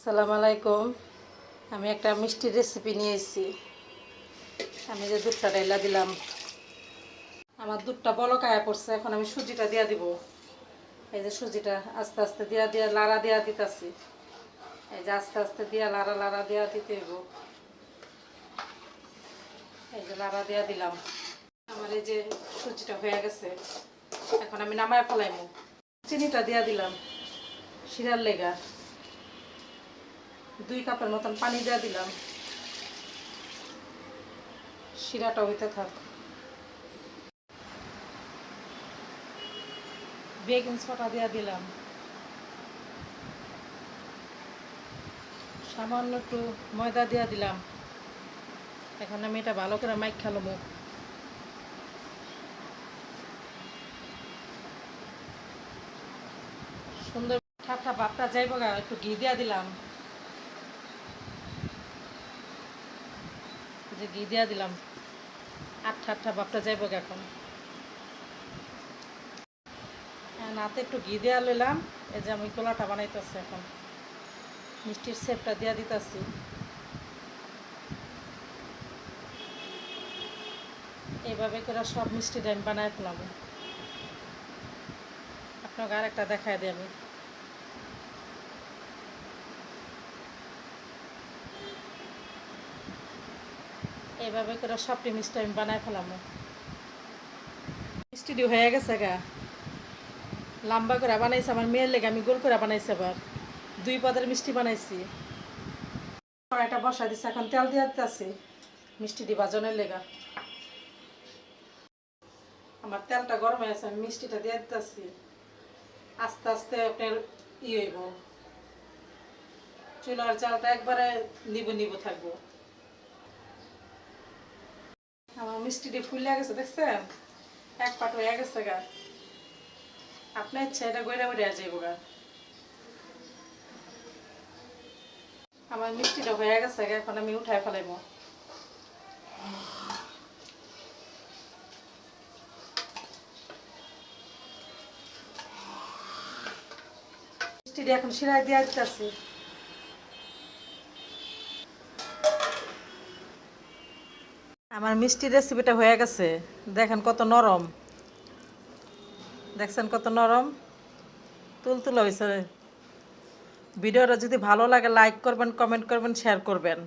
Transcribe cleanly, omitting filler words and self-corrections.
আসসালামু আলাইকুম। আমি একটা মিষ্টির রেসিপি নিয়ে এসেছি। আমি যে দুধটা ঢেলা দিলাম, আমার দুধটা বলকায়া পড়ছে। এখন আমি সুজিটা দিয়া দিব। এই যে সুজিটা আস্তে আস্তে দিয়া দিয়া লাড়া দিয়া দিতেছি। এই যে আস্তে আস্তে দিয়া লাড়া লাড়া দিয়া দিতে হইব। এই যে লাড়া দিয়া দিলাম। আমার এই যে সুজিটা হয়ে গেছে, এখন আমি নামায় ফেলাইমু। চিনিটা দিয়া দিলাম শিরার লেগা। 2 কাপের মতন পানি দিয়া দিলাম। শিরাটা হইতে থাক। বেকিং সোডা দিয়া দিলাম, সামান্য একটু ময়দা দিয়া দিলাম। এখন আমি এটা ভালো করে মাইখা লবো। সুন্দর ঠাট্টা ভাবটা যাইব গা, একটু ঘি দিয়া দিলাম। যে ঘি দিয়া দিলাম, আটটা আটটা ভাবটা যাইব গা। এখন নাতে একটু ঘি দেওয়া লইলাম। এই যে আমি গোলাটা বানাইতেছি। এখন মিষ্টির শেপটা দিয়া দিতেছি। এইভাবে করে সব মিষ্টিটা আমি বানাই ফেলাম। আপনাকে আরেকটা দেখাই দিই আমি। এইভাবে করে সবটি মিষ্টি আমি বানাই ফেলাম। মিষ্টিটি হয়ে গেছে গা, লম্বা করে বানাইছি আমার মেয়ের লেগে। আমি গোল করে বানাইছি। আবার 2 পদের মিষ্টি বানাইছি। কড়াইটা বসা দিচ্ছে, এখন তেল দিয়ে দিতেছি মিষ্টিটি ভাজনের লেগা। আমার তেলটা গরম হয়ে আছে, আমি মিষ্টিটা দিয়ে দিতেছি। আস্তে আস্তে আপনার হইব, চুলার চালটা একবারে নিবু নিবু থাকবো। আমার মিষ্টিটি ফুলে গেছে, দেখছেন? এক পাট হয়ে গেছে গা। আপনার ইচ্ছা এটা গইরা গইরা যাইব গা। আমার মিষ্টিটা হয়ে গেছে গা, এখন আমি উঠায় ফেলাইব। মিষ্টিটি এখন শিরায় দিয়ে দিতেছি। আমার মিষ্টির রেসিপিটা হয়ে গেছে। দেখেন কত নরম, দেখছেন কত নরম তুলতুলা হয়েছে। ভিডিওটা যদি ভালো লাগে লাইক করবেন, কমেন্ট করবেন, শেয়ার করবেন।